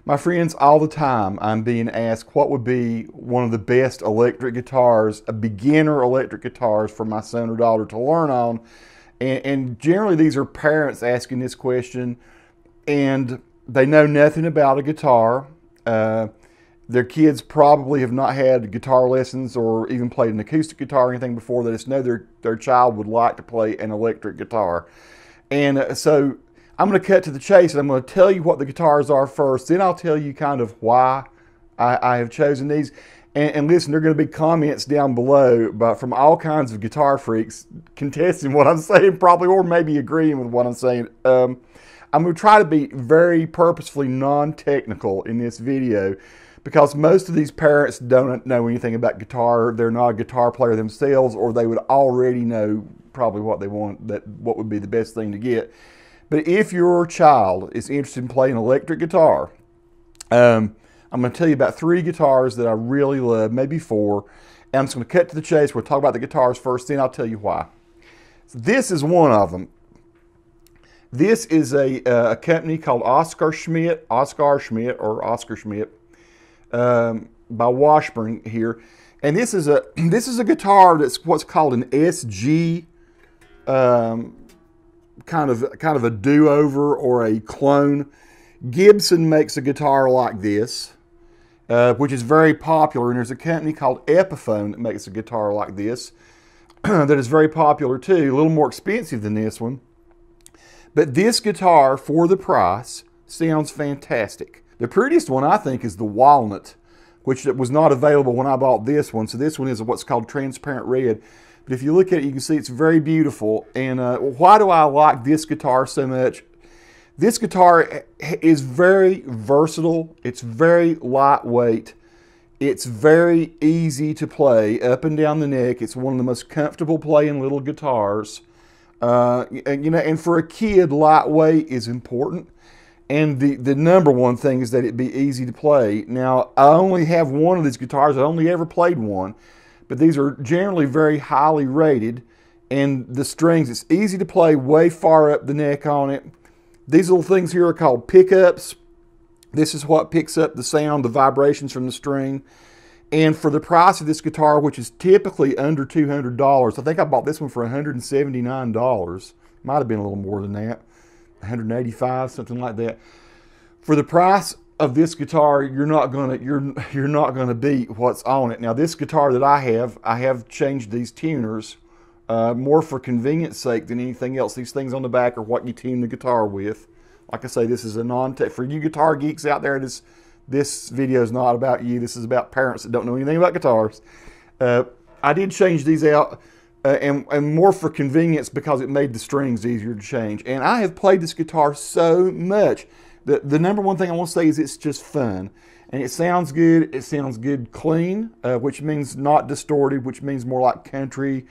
My friends, all the time I'm being asked what would be one of the best electric guitars, a beginner electric guitars for my son or daughter to learn on. And generally these are parents asking this question, and they know nothing about a guitar. Their kids probably have not had guitar lessons or even played an acoustic guitar or anything before. They just know their child would like to play an electric guitar. And so I'm going to cut to the chase, and I'm going to tell you what the guitars are first. Then I'll tell you kind of why I have chosen these. And listen, there are going to be comments down below from all kinds of guitar freaks contesting what I'm saying, probably, or maybe agreeing with what I'm saying. I'm going to try to be very purposefully non-technical in this video, because most of these parents don't know anything about guitar. They're not a guitar player themselves, or they would already know probably what they want, what would be the best thing to get. But if your child is interested in playing electric guitar, I'm going to tell you about 3 guitars that I really love, maybe 4. And I'm just going to cut to the chase. We'll talk about the guitars first, then I'll tell you why. So this is one of them. This is a company called Oscar Schmidt, by Washburn here, and this is a guitar that's what's called an SG, kind of a do-over or a clone. Gibson makes a guitar like this, which is very popular, and there's a company called Epiphone that makes a guitar like this that is very popular too, a little more expensive than this one. But this guitar, for the price, sounds fantastic. The prettiest one, I think, is the walnut, which was not available when I bought this one. So this one is what's called transparent red. But if you look at it, you can see it's very beautiful. And why do I like this guitar so much? This guitar is very versatile. It's very lightweight. It's very easy to play up and down the neck. It's one of the most comfortable playing little guitars. And for a kid, lightweight is important. And the number one thing is that it be easy to play. Now, I only have one of these guitars. I only ever played one. But these are generally very highly rated. And the strings, it's easy to play way far up the neck on it. These little things here are called pickups. This is what picks up the sound, the vibrations from the string. And for the price of this guitar, which is typically under $200, I think I bought this one for $179. Might have been a little more than that. 185, something like that. For the price of this guitar, you're not gonna beat what's on it. Now, this guitar that I have changed these tuners more for convenience sake than anything else. These things on the back are what you tune the guitar with. Like I say, this is a non-tech for you guitar geeks out there. This video is not about you. This is about parents that don't know anything about guitars. I did change these out. And more for convenience because it made the strings easier to change. And I have played this guitar so much. The number one thing I want to say is it's just fun. And it sounds good. It sounds good clean, which means not distorted, which means more like country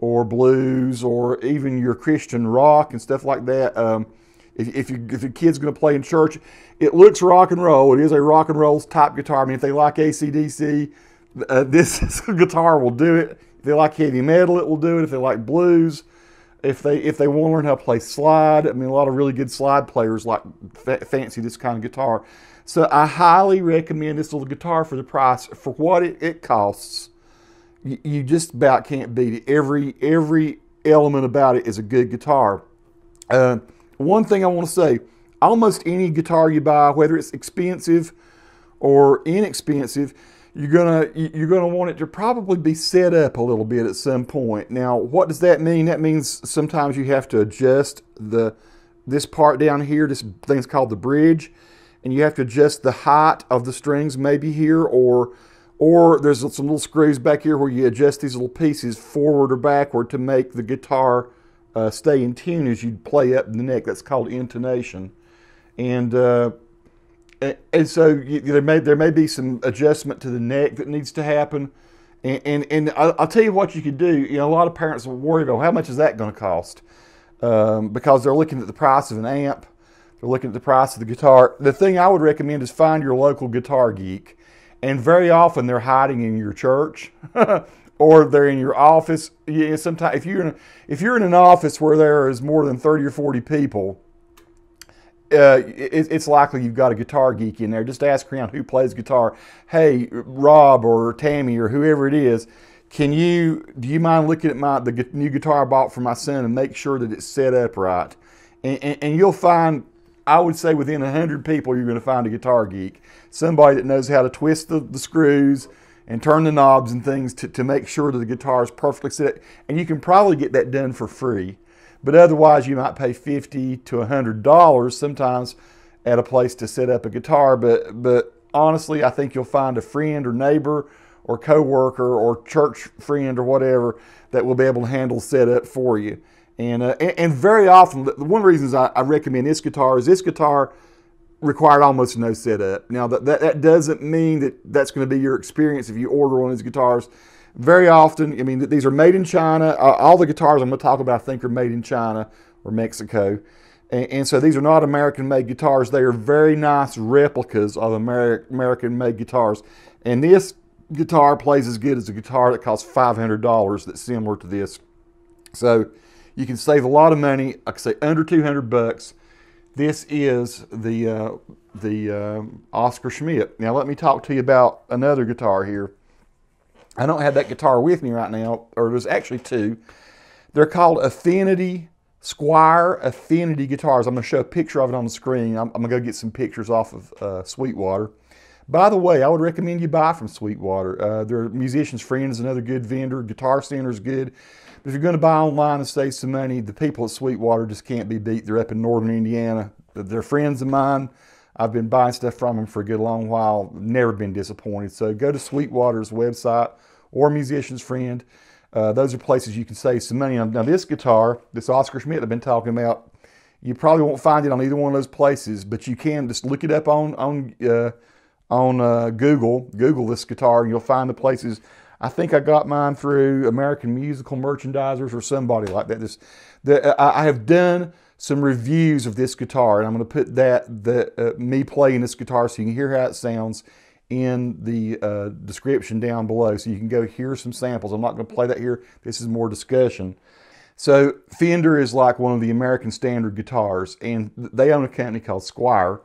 or blues or even your Christian rock and stuff like that. If your kid's going to play in church, it looks rock and roll. It is a rock and roll type guitar. I mean, if they like AC/DC, this guitar will do it. If they like heavy metal, it will do it. If they like blues, if they want to learn how to play slide, I mean, a lot of really good slide players fancy this kind of guitar. So I highly recommend this little guitar for the price. For what it costs, you just about can't beat it. Every element about it is a good guitar. One thing I want to say, almost any guitar you buy, whether it's expensive or inexpensive, you're gonna want it to probably be set up a little bit at some point. Now, what does that mean? That means sometimes you have to adjust this part down here. This thing's called the bridge, and you have to adjust the height of the strings maybe here, or there's some little screws back here where you adjust these little pieces forward or backward to make the guitar stay in tune as you play up the neck. That's called intonation, and so there may be some adjustment to the neck that needs to happen, and I'll tell you what you could do. You know, a lot of parents will worry about how much is that going to cost, because they're looking at the price of an amp, they're looking at the price of the guitar. The thing I would recommend is find your local guitar geek, and very often they're hiding in your church or they're in your office. Yeah, sometimes if you're in an office where there is more than 30 or 40 people, it's likely you've got a guitar geek in there. Just ask around who plays guitar. Hey, Rob or Tammy or whoever it is, do you mind looking at the new guitar I bought for my son and make sure that it's set up right? And you'll find, I would say within 100 people, you're going to find a guitar geek. Somebody that knows how to twist the screws and turn the knobs and things to make sure that the guitar is perfectly set. And you can probably get that done for free. But otherwise, you might pay $50 to $100 sometimes at a place to set up a guitar. But honestly, I think you'll find a friend or neighbor or coworker or church friend or whatever that will be able to handle setup for you. And very often, one of the reasons I recommend this guitar required almost no setup. Now, that doesn't mean that that's going to be your experience if you order one of these guitars. Very often, I mean, these are made in China. All the guitars I'm going to talk about, I think, are made in China or Mexico. And so these are not American-made guitars. They are very nice replicas of American-made guitars. And this guitar plays as good as a guitar that costs $500 that's similar to this. So you can save a lot of money. Like I say, under $200. This is the Oscar Schmidt. Now let me talk to you about another guitar here. I don't have that guitar with me right now, or there's actually two. They're called Squier Affinity guitars. I'm going to show a picture of it on the screen. I'm going to go get some pictures off of Sweetwater. By the way, I would recommend you buy from Sweetwater. Their Musician's Friend is another good vendor. Guitar Center is good. But if you're going to buy online and save some money, the people at Sweetwater just can't be beat. They're up in northern Indiana. They're friends of mine. I've been buying stuff from them for a good long while. Never been disappointed. So go to Sweetwater's website or Musician's Friend. Those are places you can save some money. Now this guitar, this Oscar Schmidt I've been talking about, you probably won't find it on either one of those places, but you can just look it up on Google. Google this guitar and you'll find the places. I think I got mine through American Musical Merchandisers or somebody like that. I have done some reviews of this guitar, and I'm going to put me playing this guitar so you can hear how it sounds in the description down below, so you can go hear some samples. I'm not going to play that here. This is more discussion. So Fender is like one of the American standard guitars, and they own a company called Squier,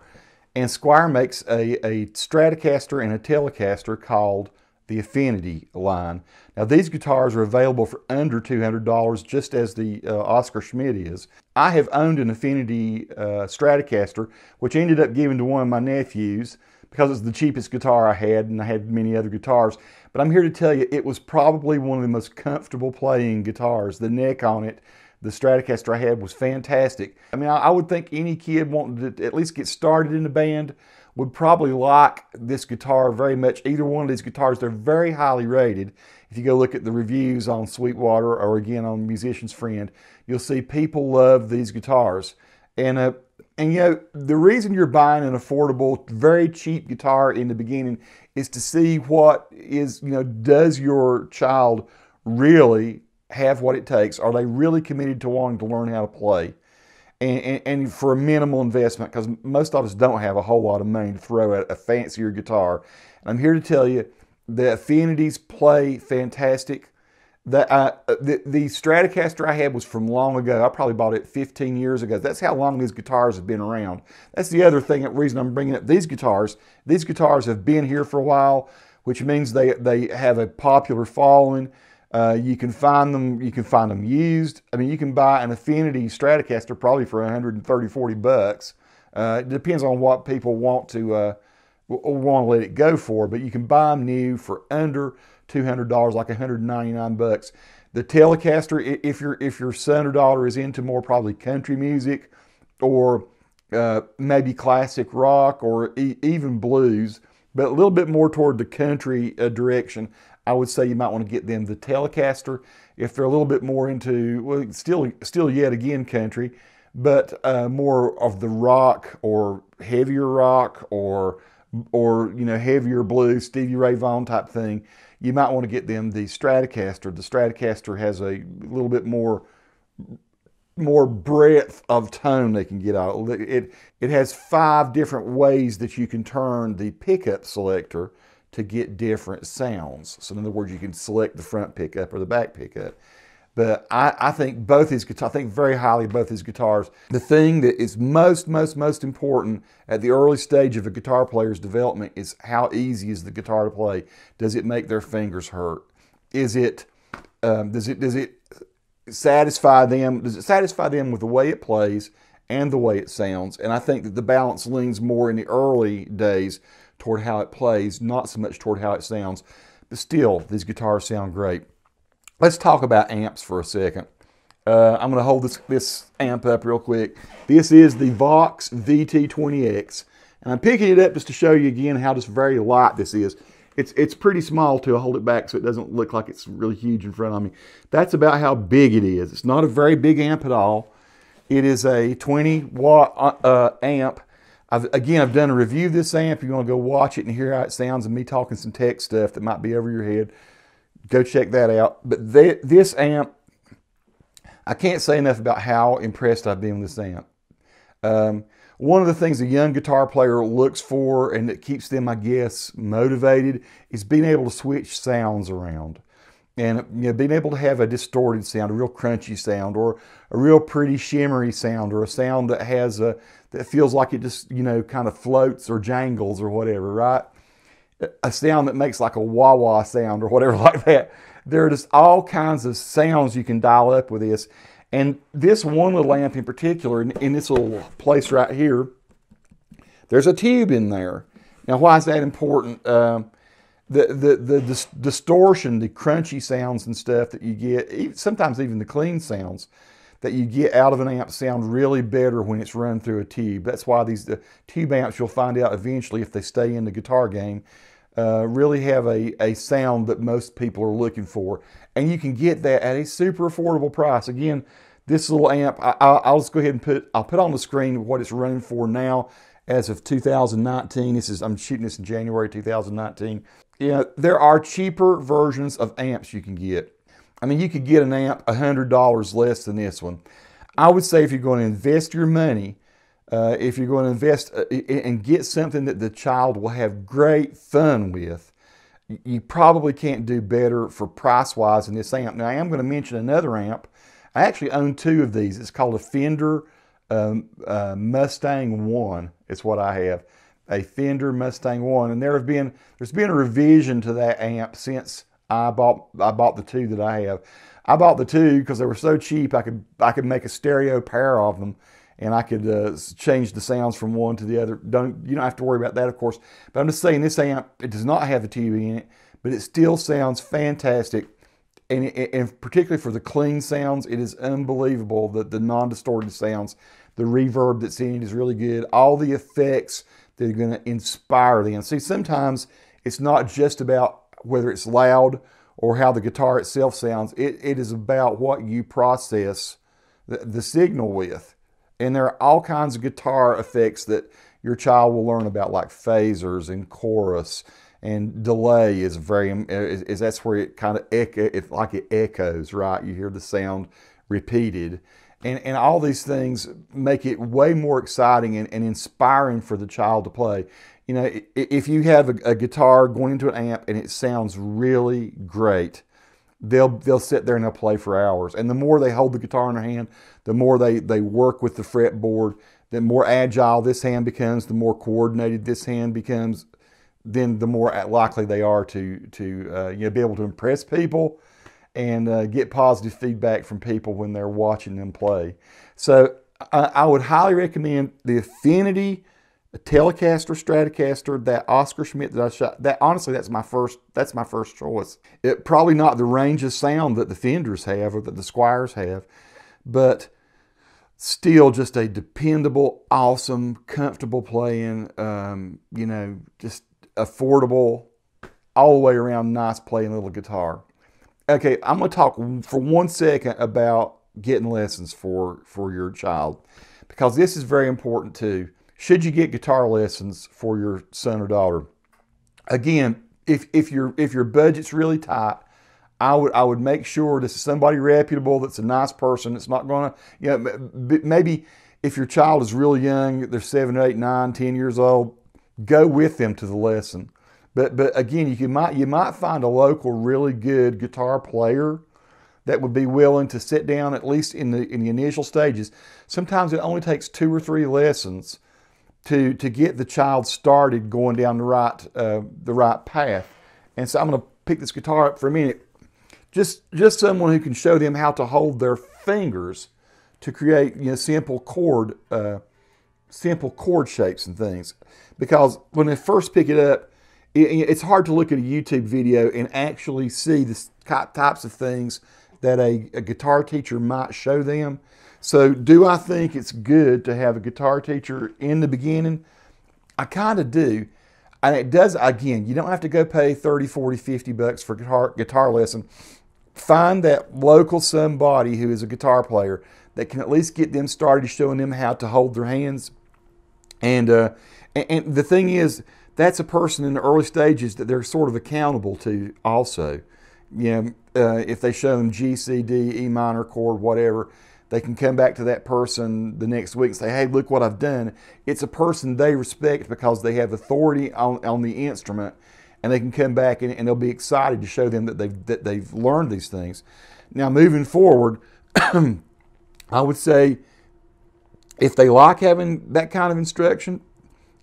and Squier makes a Stratocaster and a Telecaster called the Affinity line. Now these guitars are available for under $200, just as the Oscar Schmidt is. I have owned an Affinity Stratocaster, which I ended up giving to one of my nephews because it's the cheapest guitar I had, and I had many other guitars. But I'm here to tell you, it was probably one of the most comfortable playing guitars. The neck on it, the Stratocaster I had, was fantastic. I mean, I would think any kid wanting to at least get started in the band would probably like this guitar very much. Either one of these guitars, they're very highly rated. If you go look at the reviews on Sweetwater or again on Musician's Friend, you'll see people love these guitars. And you know, the reason you're buying an affordable, very cheap guitar in the beginning is to see what is, you know, does your child really have what it takes? Are they really committed to wanting to learn how to play? And for a minimal investment, because most of us don't have a whole lot of money to throw at a fancier guitar. And I'm here to tell you, the Affinities play fantastic. The Stratocaster I had was from long ago. I probably bought it 15 years ago. That's how long these guitars have been around. That's the other thing, the reason I'm bringing up these guitars. These guitars have been here for a while, which means they have a popular following. You can find them used. I mean, you can buy an Affinity Stratocaster probably for 130, 40 bucks. It depends on what people want to let it go for, but you can buy them new for under $200, like 199 bucks. The Telecaster, if your son or daughter is into more probably country music or maybe classic rock or even blues, but a little bit more toward the country direction, I would say you might want to get them the Telecaster. If they're a little bit more into, well, still yet again country, but more of the rock or heavier rock or you know, heavier blues, Stevie Ray Vaughan type thing, you might want to get them the Stratocaster. The Stratocaster has a little bit more breadth of tone they can get out. It has 5 different ways that you can turn the pickup selector to get different sounds. So in other words, you can select the front pickup or the back pickup. But I think both his guitars, I think very highly of both his guitars. The thing that is most important at the early stage of a guitar player's development is how easy is the guitar to play. Does it make their fingers hurt? Does it satisfy them? Does it satisfy them with the way it plays and the way it sounds? And I think that the balance leans more in the early days toward how it plays, not so much toward how it sounds. But still, these guitars sound great. Let's talk about amps for a second. I'm going to hold this amp up real quick. This is the Vox VT20X. And I'm picking it up just to show you again how just very light this is. It's pretty small too. I'll hold it back so it doesn't look like it's really huge in front of me. That's about how big it is. It's not a very big amp at all. It is a 20-watt amp. I've done a review of this amp. You're going to go watch it and hear how it sounds and me talking some tech stuff that might be over your head. Go check that out. But this amp, I can't say enough about how impressed I've been with this amp. One of the things a young guitar player looks for and that keeps them, I guess, motivated is being able to switch sounds around. And being able to have a distorted sound, a real crunchy sound, or a real pretty shimmery sound, or a sound that has that feels like it just, kind of floats or jangles or whatever, right? A sound that makes like a wah-wah sound or whatever like that. There are just all kinds of sounds you can dial up with this. And this one little amp in particular, in this little place right here, there's a tube in there. Now, why is that important? The distortion, the crunchy sounds and stuff that you get, sometimes even the clean sounds that you get out of an amp sound really better when it's run through a tube. That's why the tube amps, you'll find out eventually if they stay in the guitar game, really have a sound that most people are looking for. And you can get that at a super affordable price. Again, this little amp, I'll just go ahead and I'll put on the screen what it's running for now as of 2019. I'm shooting this in January 2019. There are cheaper versions of amps you can get. I mean, you could get an amp $100 less than this one. I would say if you're going to invest your money, if you're going to invest and get something that the child will have great fun with, you probably can't do better for price-wise than this amp. Now, I am going to mention another amp. I actually own two of these. It's called a Fender Mustang 1. It's what I have. A Fender Mustang 1. And there's been a revision to that amp since I bought the two that I have. I bought the two because they were so cheap. I could make a stereo pair of them, and I could change the sounds from one to the other. You don't have to worry about that, of course. But I'm just saying this amp, it does not have a TV in it, but it still sounds fantastic. And particularly for the clean sounds, it is unbelievable that the non-distorted sounds, the reverb that's in it is really good. All the effects that are going to inspire them. See, sometimes it's not just about whether it's loud or how the guitar itself sounds. It is about what you process the signal with. And there are all kinds of guitar effects that your child will learn about, like phasers and chorus, and delay is that's where it kind of it's like it echoes, right? You hear the sound repeated. And all these things make it way more exciting and inspiring for the child to play. If you have a guitar going into an amp and it sounds really great, they'll sit there and they'll play for hours. And the more they hold the guitar in their hand, the more they work with the fretboard, the more agile this hand becomes, the more coordinated this hand becomes, then the more likely they are to be able to impress people and get positive feedback from people when they're watching them play. So I would highly recommend the Affinity, the Telecaster, Stratocaster, that Oscar Schmidt that I shot. That honestly, that's my first choice. Probably not the range of sound that the Fenders have or that the Squiers have, but still just a dependable, awesome, comfortable playing, just affordable, all the way around nice playing little guitar. Okay, I'm going to talk for 1 second about getting lessons for your child, because this is very important too. Should you get guitar lessons for your son or daughter? Again, if your budget's really tight, I would make sure this is somebody reputable, that's a nice person, that's not going to, maybe if your child is really young, they're 7, 8, 9, 10 years old, go with them to the lesson. But again, you might find a local really good guitar player that would be willing to sit down, at least in the initial stages. Sometimes it only takes 2 or 3 lessons to get the child started going down the right path. And so I'm going to pick this guitar up for a minute. Just someone who can show them how to hold their fingers to create, you know, simple chord shapes and things. Because when they first pick it up, it's hard to look at a YouTube video and actually see the types of things that a guitar teacher might show them. So do I think it's good to have a guitar teacher in the beginning? I kind of do. And it does, again, you don't have to go pay 30, 40, 50 bucks for guitar lesson. Find that local somebody who is a guitar player that can at least get them started showing them how to hold their hands. And the thing is, that's a person in the early stages that they're sort of accountable to also. You know, if they show them G, C, D, E minor chord, whatever, they can come back to that person the next week and say, hey, look what I've done. It's a person they respect because they have authority on the instrument, and they can come back and they'll be excited to show them that they've learned these things. Now, moving forward, I would say if they like having that kind of instruction,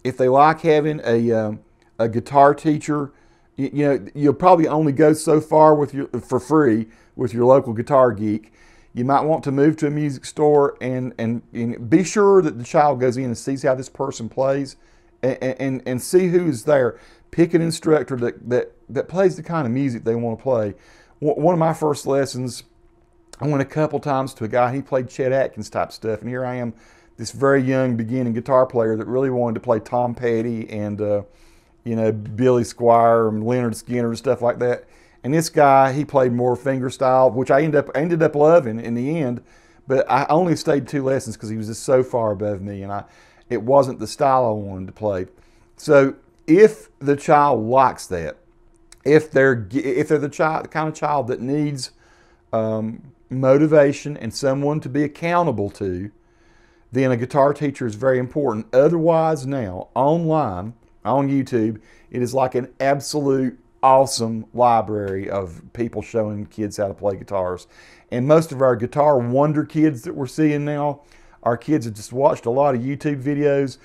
if they like having a guitar teacher, you know, you'll probably only go so far for free with your local guitar geek. You might want to move to a music store and be sure that the child goes in and sees how this person plays and see who's there. Pick an instructor that plays the kind of music they want to play. One of my first lessons, I went a couple times to a guy, he played Chet Atkins type stuff, and here I am, this very young beginning guitar player that really wanted to play Tom Petty and you know, Billy Squier and Leonard Skinner and stuff like that. And this guy, he played more finger style, which I ended up loving in the end. But I only stayed 2 lessons because he was just so far above me, and it wasn't the style I wanted to play. So if the child likes that, if they're the kind of child that needs motivation and someone to be accountable to, then a guitar teacher is very important. Otherwise, now online on YouTube, it is like an absolute awesome library of people showing kids how to play guitars. And most of our guitar wonder kids that we're seeing now, our kids have just watched a lot of YouTube videos.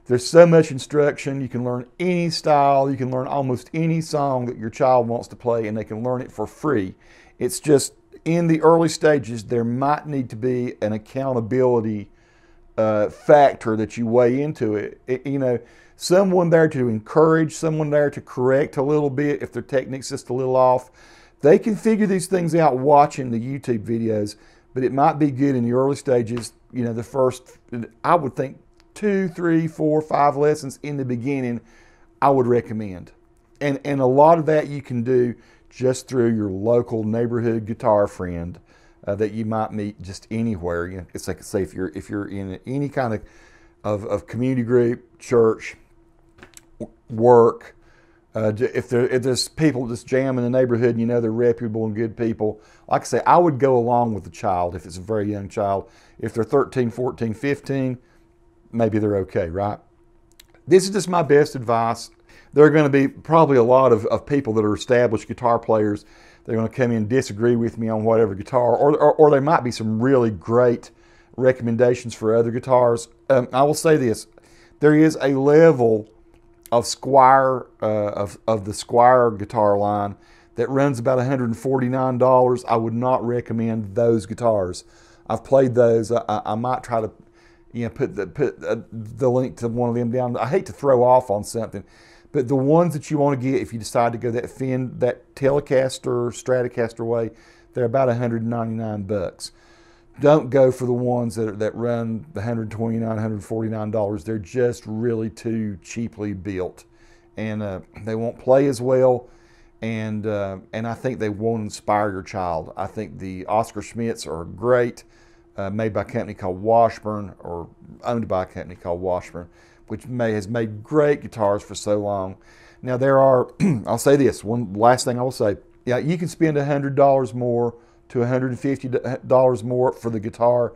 There's so much instruction. You can learn any style. You can learn almost any song that your child wants to play, and they can learn it for free. It's just in the early stages, there might need to be an accountability factor that you weigh into it. You know, someone there to encourage, someone there to correct a little bit if their technique's just a little off. They can figure these things out watching the YouTube videos, but it might be good in the early stages, you know, the first, I would think 2, 3, 4, 5 lessons in the beginning, I would recommend. And a lot of that you can do just through your local neighborhood guitar friend that you might meet just anywhere. You know, it's like, say, if you're in any kind of community group, church, work, if there's people just jam in the neighborhood and you know they're reputable and good people, like I say, I would go along with the child if it's a very young child. If they're 13, 14, 15, maybe they're okay, right? This is just my best advice. There are going to be probably a lot of people that are established guitar players. They're going to come in and disagree with me on whatever guitar, or there might be some really great recommendations for other guitars. I will say this, there is a level of Squier, of the Squier guitar line that runs about $149. I would not recommend those guitars. I've played those. I might try to, you know, put the link to one of them down. I hate to throw off on something, but the ones that you want to get, if you decide to go that Telecaster, Stratocaster way, they're about $199. Don't go for the ones that run the $129, $149. They're just really too cheaply built, and they won't play as well. And I think they won't inspire your child. I think the Oscar Schmidts are great, made by a company called Washburn, or owned by a company called Washburn, which has made great guitars for so long. Now there are, I'll say this, one last thing I will say, yeah, you can spend $100 more to $150 more for the guitar,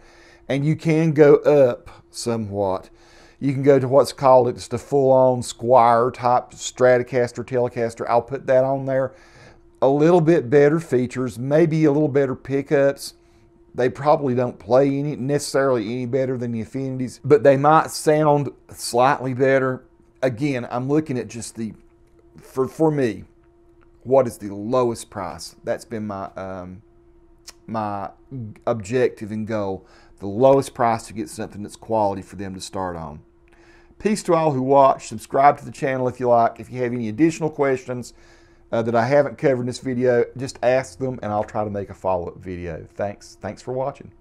and you can go up somewhat. You can go to what's called just a full-on Squier type Stratocaster, Telecaster. I'll put that on there. a little bit better features, maybe a little better pickups. They probably don't play necessarily any better than the Affinities, but they might sound slightly better. Again, I'm looking at just for me, what is the lowest price? That's been my my objective and goal. The lowest price to get something that's quality for them to start on. Peace to all who watch. Subscribe to the channel if you like. If you have any additional questions that I haven't covered in this video, just ask them and I'll try to make a follow-up video. Thanks for watching.